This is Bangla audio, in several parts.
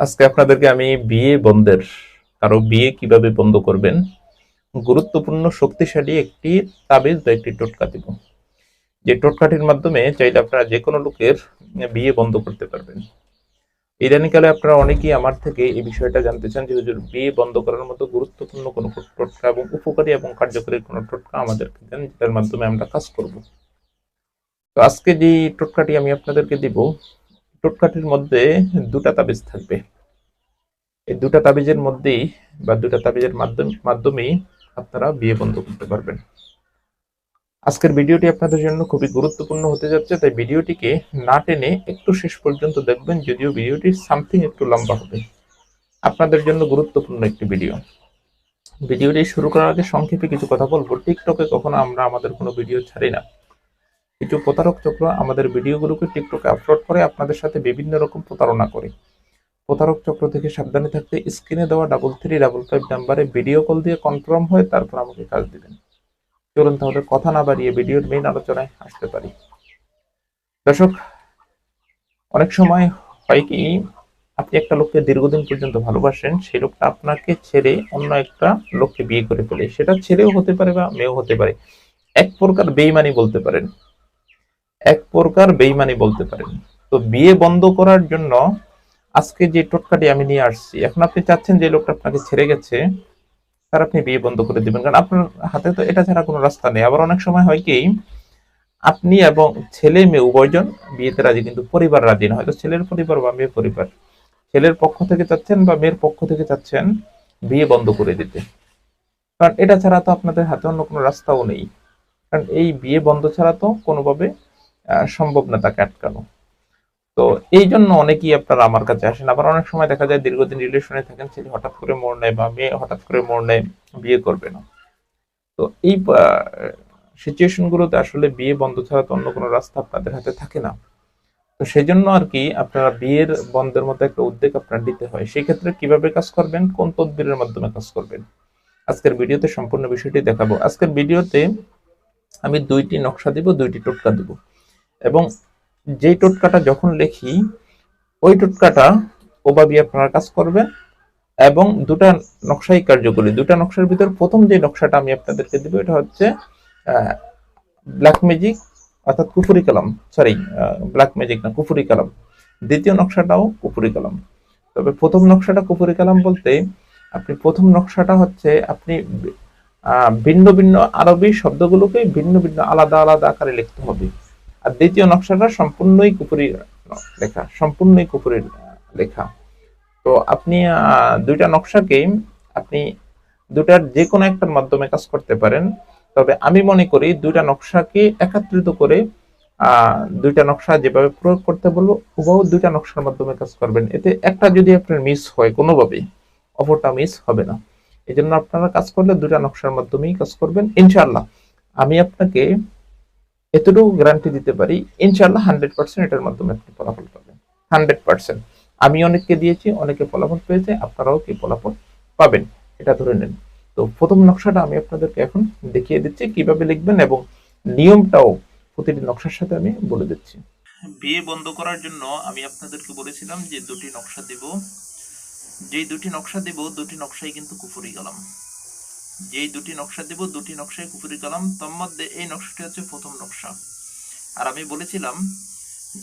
আজকে আপনাদেরকে আমি বিয়ে বন্ধের কারো বিয়ে কিভাবে বন্ধ করবেন গুরুত্বপূর্ণ শক্তিশালী একটি তাবিজ বা একটি টোটকা দিব। যে টোটকাটির মাধ্যমে চাইলে আপনারা যে কোনো লোকের বিয়ে বন্ধ করতে পারবেন। ইদানিংকালে আপনারা অনেকেই আমার থেকে এই বিষয়টা জানতে চান যে হুজুর বিয়ে বন্ধ করার মতো গুরুত্বপূর্ণ কোনো টোটকা এবং উপকারী এবং কার্যকরী কোনো টোটকা আমাদেরকে দেন, যেটার মাধ্যমে আমরা কাজ করব। তো আজকে যে টোটকাটি আমি আপনাদেরকে দিব, টোটকাটির মধ্যে দুটা তাবিজ থাকবে। এই দুটা তাবিজের মধ্যেই বা দুটা তাবিজের মাধ্যমেই আপনারা বিয়ে বন্ধ করতে পারবেন। আজকের ভিডিওটি আপনাদের জন্য খুবই গুরুত্বপূর্ণ হতে যাচ্ছে, তাই ভিডিওটিকে না টেনে একটু শেষ পর্যন্ত দেখবেন, যদিও ভিডিওটি সামথিং একটু লম্বা হবে। আপনাদের জন্য গুরুত্বপূর্ণ একটি ভিডিও। ভিডিওটি শুরু করার আগে সংক্ষেপে কিছু কথা বলবো। টিকটকে কখনো আমরা আমাদের কোনো ভিডিও ছাড়ি না। কিছু প্রতারক চক্র আমাদের ভিডিওগুলোকে টিকটকে আপলোড করে আপনাদের সাথে বিভিন্ন রকম প্রতারণা করে। প্রতারক চক্র থেকে সাবধানে থাকতে স্ক্রিনে দেওয়া 3355 নাম্বারে ভিডিও কল দিয়ে কনফার্ম হয়ে তারপর আমাকে কাজ দিবেন। চলুন তাহলে কথা না বাড়িয়ে ভিডিওর মেইন আলোচনায় আসতে পারি। দর্শক, অনেক সময় হয় কি, আপনি একটা লোককে দীর্ঘদিন পর্যন্ত ভালোবাসেন, সেই লোকটা আপনাকে ছেড়ে অন্য একটা লোককে বিয়ে করে ফেলে। সেটা ছেলেও হতে পারে বা মেয়েও হতে পারে। এক প্রকার বেইমানি বলতে পারেন, এক প্রকার বেইমানি বলতে পারেন। তো বিয়ে বন্ধ করার জন্য আজকে যে টোটকাটি আমি নিয়ে আসছি, এখন আপনি চাচ্ছেন যে লোকটা আপনাকে ছেড়ে গেছে, তার আপনি বিয়ে বন্ধ করে দিবেন, কারণ আপনার হাতে তো এটা ছাড়া কোনো রাস্তা নেই। আবার অনেক সময় হয় কি, আপনি এবং ছেলে মেয়ে উভয়জন বিয়েতে রাজি, কিন্তু পরিবার রাজি না। হয়তো ছেলের পরিবার বা মেয়ের পরিবার, ছেলের পক্ষ থেকে চাচ্ছেন বা মেয়ের পক্ষ থেকে চাচ্ছেন বিয়ে বন্ধ করে দিতে, কারণ এটা ছাড়া তো আপনাদের হাতে অন্য কোনো রাস্তাও নেই। কারণ এই বিয়ে বন্ধ ছাড়া তো কোনোভাবে সম্ভব না তাকে আটকানো। তো এই জন্য অনেকেই আপনারা আমার কাছে আসেন। আবার অনেক সময় দেখা যায় দীর্ঘদিন রিলেশনে থাকেন, ছেলে হঠাৎ করে মোড় নেয় বা মেয়ে হঠাৎ করে মোড় নেয় বিয়ে করবে না। তো এই সিচুয়েশন গুলোতে আসলে বিয়ে বন্ধ ছাড়া তো অন্য কোনো রাস্তা আপনাদের হাতে থাকে না। তো সেই জন্য আর কি আপনারা বিয়ের বন্ধের মতো একটা উদ্যোগ আপনার নিতে হয়। সেই ক্ষেত্রে কিভাবে কাজ করবেন, কোন তদবিরের মাধ্যমে কাজ করবেন, আজকের ভিডিওতে সম্পূর্ণ বিষয়টি দেখাবো। আজকের ভিডিওতে আমি দুইটি নকশা দিব, দুইটি টোটকা দিব, এবং যেই টোটকাটা যখন লিখি ওই টোটকাটা ওভাবে আপনারা কাজ করবেন। এবং দুটা নকশাই কার্যকরী। দুটা নকশার ভিতর প্রথম যে নকশাটা আমি আপনাদেরকে দিব, এটা হচ্ছে ব্ল্যাক ম্যাজিক, অর্থাৎ কুফুরি কালাম। সরি, ব্ল্যাক ম্যাজিক না, কুফুরি কালাম। দ্বিতীয় নকশাটাও কুফুরি কালাম। তবে প্রথম নকশাটা কুফুরি কালাম বলতে, আপনি প্রথম নকশাটা হচ্ছে আপনি ভিন্ন ভিন্ন আরবি শব্দগুলোকে ভিন্ন ভিন্ন আলাদা আলাদা আকারে লিখতে হবে। আর দ্বিতীয় নকশাটা সম্পূর্ণই কুফুরি লেখা, সম্পূর্ণই কুফুরি লেখা। তো আপনি দুইটা নকশাকে আপনি দুটার যে কোনো একটার মাধ্যমে কাজ করতে পারেন। তবে আমি মনে করি দুইটা নকশাকে একত্রিত করে দুইটা নকশা যেভাবে প্রয়োগ করতে বলবো হুবহু দুইটা নকশার মাধ্যমে কাজ করবেন। এতে একটা যদি আপনার মিস হয় কোনোভাবেই, অপরটা মিস হবে না। এই জন্য আপনারা কাজ করলে দুইটা নকশার মাধ্যমেই কাজ করবেন ইনশাআল্লাহ। আমি আপনাকে এতটুকু গ্যারান্টি দিতে পারি, ইনশাআল্লাহ 100% এটার মাধ্যমে আপনি ফলাফল পাবেন। 100%। আমি অনেককে দিয়েছি, অনেকে ফলাফল পেয়েছে, আপনারাও কি ফলাফল পাবেন, এটা ধরে নেন। তো প্রথম নকশাটা আমি আপনাদেরকে এখন দেখিয়ে দিচ্ছি কিভাবে লিখবেন, এবং নিয়মটাও প্রতিটি নকশার সাথে আমি বলে দিচ্ছি। বিয়ে বন্ধ করার জন্য আমি আপনাদেরকে বলেছিলাম যে দুটি নকশা দেব। যেই দুটি নকশা দেব, দুটি নকশাই কিন্তু কুফুরি কালাম। যেই দুটি নকশা দেব, দুটি নকশাই কুফুরি কালাম। তার মধ্যে এই নকশাটি হচ্ছে প্রথম নকশা। আর আমি বলেছিলাম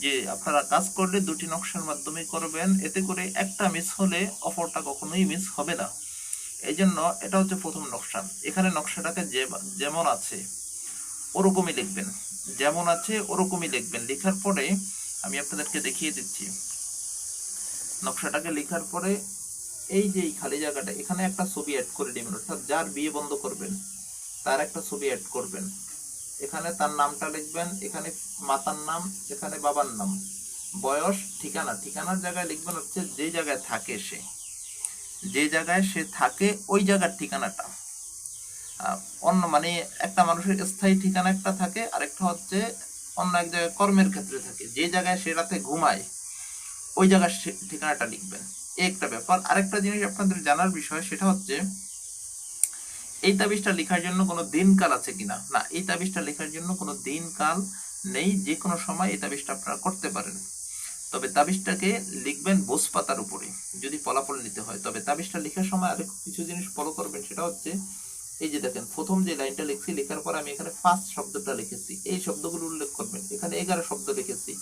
যে আপনারা কাজ করলে দুটি নকশার মাধ্যমে করবেন, এতে করে একটা মিস হলে অপরটা কখনোই মিস হবে না। এই জন্য এটা হচ্ছে প্রথম নকশা। এখানে নকশাটাকে যেমন আছে ওরকমই লিখবেন, যেমন আছে ওরকমই লিখবেন। লেখার পরে আমি আপনাদেরকে দেখিয়ে দিচ্ছি। নকশাটাকে লেখার পরে এই যে খালি জায়গাটা, এখানে একটা ছবি অ্যাড করে নেবেন, অর্থাৎ যার বিয়ে বন্ধ করবেন তার একটা ছবি অ্যাড করবেন। এখানে তার নামটা লিখবেন, এখানে মাতার নাম, এখানে বাবার নাম, বয়স, ঠিকানা। ঠিকানার জায়গায় লিখবেন হচ্ছে যে জায়গায় থাকে সে, যে জায়গায় সে থাকে ওই জায়গার ঠিকানাটা। অন্য মানে একটা মানুষের স্থায়ী ঠিকানা একটা থাকে, আরেকটা হচ্ছে অন্য এক জায়গায় কর্মের ক্ষেত্রে থাকে। যে জায়গায় সে রাতে ঘুমায় ওই জায়গার ঠিকানাটা লিখবেন। একটা ব্যাপার। আরেকটা জিনিস আপনাদের জানার বিষয়, সেটা হচ্ছে এই তাবিজটা লেখার জন্য কোনো দিন কাল আছে কিনা। না, এই তাবিজটা লেখার জন্য কোনো দিন কাল নেই, যে কোনো সময় এই তাবিজটা আপনারা করতে পারেন। তবে তাবিজটাকে লিখবেন ভোজ পাতার উপরে। তাবিজটা লেখার সময় আরেক কিছু জিনিস ফলো করবেন, সেটা হচ্ছে এই যে দেখেন প্রথম যে লাইনটা লিখছি, লেখার পর আমি এখানে ফার্স্ট শব্দটা লিখেছি, এই শব্দগুলো উল্লেখ করবেন। এখানে 11 শব্দ লিখেছি,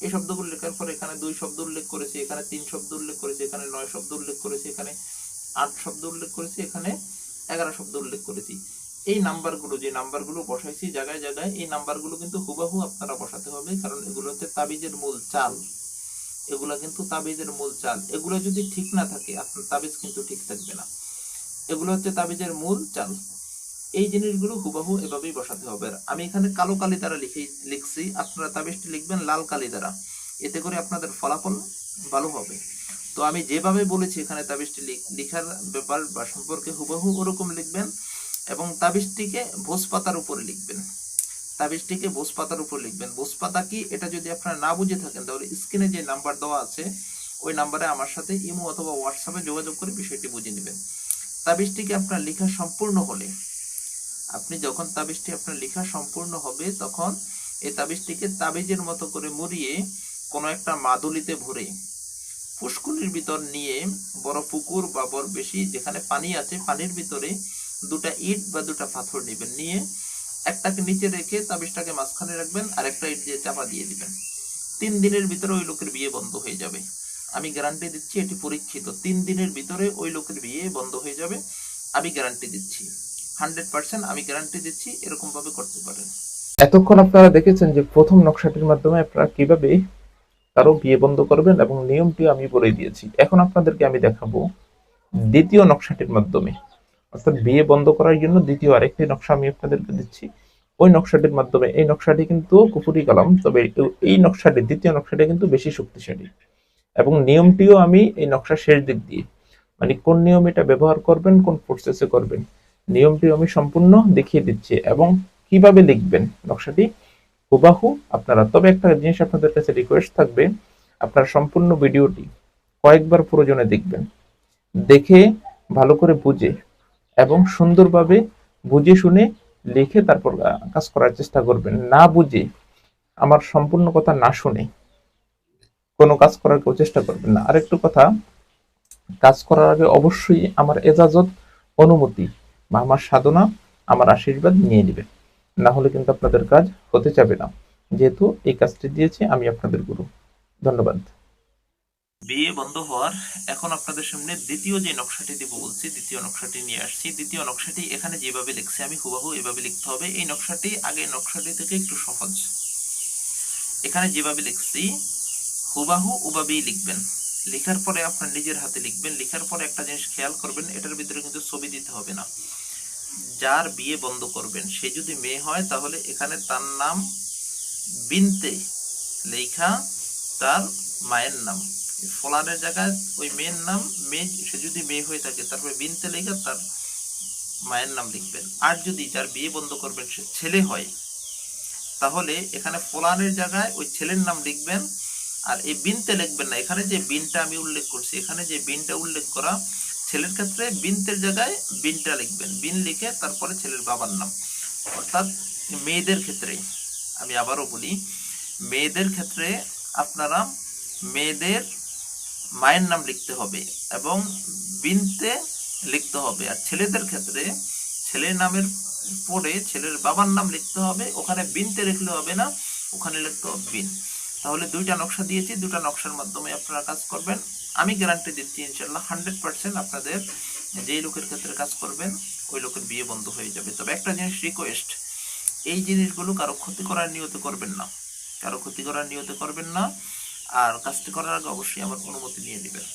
এই শব্দগুলো লেখার পর এখানে 2 শব্দ উল্লেখ করেছি, এখানে 3 শব্দ উল্লেখ করেছি, এখানে 9 শব্দ উল্লেখ করেছি, এখানে 8 শব্দ উল্লেখ করেছি, এখানে 11 শব্দ উল্লেখ করেছি। এই নাম্বারগুলো, যে নাম্বারগুলো বসাইছি জায়গায় জায়গায়, এই নাম্বারগুলো কিন্তু হুবহু আপনারা বসাতে হবে, কারণ এগুলো হচ্ছে তাবিজের মূল চাল। এগুলা কিন্তু তাবিজের মূল চাল। এগুলো যদি ঠিক না থাকে আপনার তাবিজ কিন্তু ঠিক থাকবে না। এগুলো হচ্ছে তাবিজের মূল চাল। এই জিনিসগুলো হুবহু এভাবেই বসাতে হবে। আমি এখানে কালো কালি দ্বারা লিখছি, আপনারা তাবিজটি লিখবেন লাল কালি দ্বারা, এতে করে আপনাদের ফলাফল ভালো হবে। তো আমি যেভাবে বলেছি এখানে তাবিজটি লিখার ব্যাপার বা সম্পর্কে হুবহু ওরকম লিখবেন, এবং তাবিজটিকে ভোজপাতার উপরে লিখবেন। তাবিজটিকে ভোজপাতার উপর লিখবেন। ভোজপাতা কি এটা যদি আপনারা না বুঝে থাকেন, তাহলে স্ক্রিনে যে নাম্বার দেওয়া আছে ওই নাম্বারে আমার সাথে ইমো অথবা হোয়াটসঅ্যাপে যোগাযোগ করে বিষয়টি বুঝে নেবেন। তাবিজটিকে আপনার লেখা সম্পূর্ণ হলে, আপনি যখন তাবিজটি আপনার লেখা সম্পূর্ণ হবে, তখন এই তাবিজটিকে তাবিজের মতো করে মুড়িয়ে কোনো একটা মাদুলিতে ভরে পুষ্কুনির ভিতর নিয়ে, বড় পুকুর বা বড় বেশি যেখানে পানি আছে, পানির ভিতরে 2টা ইট বা 2টা পাথর নেবেন, নিয়ে একটাকে নিচে রেখে তাবিজটাকে মাঝখানে রাখবেন, আর একটা ইট দিয়ে চাপা দিয়ে দিবেন। 3 দিনের ভিতরে ওই লোকের বিয়ে বন্ধ হয়ে যাবে। আমি গ্যারান্টি দিচ্ছি, এটি পরীক্ষিত। 3 দিনের ভিতরে ওই লোকের বিয়ে বন্ধ হয়ে যাবে, আমি গ্যারান্টি দিচ্ছি, 100% আমি গ্যারান্টি দিচ্ছি। এরকম ভাবে করতে পারেন। এতক্ষণ আপনারা দেখেছেন যে প্রথম নকশাটির মাধ্যমে আপনারা কিভাবে কারো বিয়ে বন্ধ করবেন, এবং নিয়মটি আমি বলে দিয়েছি। এখন আপনাদেরকে আমি দেখাবো দ্বিতীয় নকশাটির মাধ্যমে, অর্থাৎ বিয়ে বন্ধ করার জন্য দ্বিতীয় আরেকটি নকশা আমি আপনাদেরকে দিচ্ছি। ওই নকশাটির মাধ্যমে, এই নকশাটি কিন্তু কুফুরি কালাম, তবে এই নকশাটি, দ্বিতীয় নকশাটি কিন্তু বেশি শক্তিশালী, এবং নিয়মটিও আমি এই নকশার শেষ দিক দিয়ে, মানে কোন নিয়ম এটা ব্যবহার করবেন, কোন প্রসেসে করবেন, নিয়মটিও আমি সম্পূর্ণ দেখিয়ে দিচ্ছি, এবং কিভাবে লিখবেন নকশাটি হুবাহু আপনারা। তবে একটা জিনিস আপনাদের কাছে রিকোয়েস্ট থাকবে, আপনার সম্পূর্ণ ভিডিওটি কয়েকবার প্রয়োজনে দেখবেন, দেখে ভালো করে বুঝে এবং সুন্দরভাবে বুঝে শুনে লিখে তারপর কাজ করার চেষ্টা করবেন। না বুঝে, আমার সম্পূর্ণ কথা না শুনে কোনো কাজ করার কেউ চেষ্টা করবেন না। আরেকটু কথা, কাজ করার আগে অবশ্যই আমার এজাজত, অনুমতি বা আমার সাধনা, আমার আশীর্বাদ নিয়ে নেবেন, না হলে কিন্তু আপনাদের কাজ হতে যাবে না, যেহেতু এই কাজটি দিয়েছি আমি আপনাদের গুরু। ধন্যবাদ। বিয়ে বন্ধ হওয়ার এখন আপনাদের সামনে দ্বিতীয় যে নকশাটি দেব বলছি, দ্বিতীয় নকশাটি নিয়ে আসছি। দ্বিতীয় নকশাটি এখানে যেভাবে লিখছি আমি হুবহু এভাবে লিখতে হবে। এই নকশাটি আগের নকশাটি থেকে একটু সহজ। এখানে যেভাবে লিখছি হুবহু ওভাবেই লিখবেন। লেখার পরে আপনার নিজের হাতে লিখবেন। লেখার পরে একটা জিনিস খেয়াল করবেন, এটার ভিতরে কিন্তু ছবি দিতে হবে না। যার বিয়ে বন্ধ করবেন সে যদি মেয়ে হয়, তাহলে এখানে তার নাম বিনতে লেখা, তার মায়ের নাম ফলানের জায়গায় ওই মেয়ের নাম, মেয়ে সে যদি মেয়ে হয়ে থাকে তারপরে বিনতে লেখা তার মায়ের নাম লিখবেন। আর যদি যার বিয়ে বন্ধ করবেন সে ছেলে হয়, তাহলে এখানে ফলানের জায়গায় ওই ছেলের নাম লিখবেন, আর এই বিনতে লিখবেন না। এখানে যে বিনটা আমি উল্লেখ করছি, এখানে যে বিনটা উল্লেখ করা, ছেলের ক্ষেত্রে বিনতের জায়গায় বিনটা লিখবেন, বিন লিখে তারপরে ছেলের বাবার নাম। অর্থাৎ মেয়েদের ক্ষেত্রে, আমি আবারও বলি, মেয়েদের ক্ষেত্রে আপনারা মেয়েদের মায়ের নাম লিখতে হবে এবং বিনতে লিখতে হবে। আর ছেলেদের ক্ষেত্রে ছেলের নামের পরে ছেলের বাবার নাম লিখতে হবে, ওখানে বিনতে লিখলে হবে না, ওখানে লিখতে হবে বিন। তাহলে 2টা নকশা দিয়েছি, 2টা নকশার মাধ্যমে আপনারা কাজ করবেন। আমি গ্যারান্টি দিচ্ছি ইনশাল্লাহ 100% আপনাদের যেই লোকের ক্ষেত্রে কাজ করবেন ওই লোকের বিয়ে বন্ধ হয়ে যাবে। তবে একটা জিনিস রিকোয়েস্ট, এই জিনিসগুলো কারো ক্ষতি করার নিয়তে করবেন না, কারো ক্ষতি করার নিয়তে করবেন না, আর কাজটি করার আগে অবশ্যই আমার অনুমতি নিয়ে নেবেন।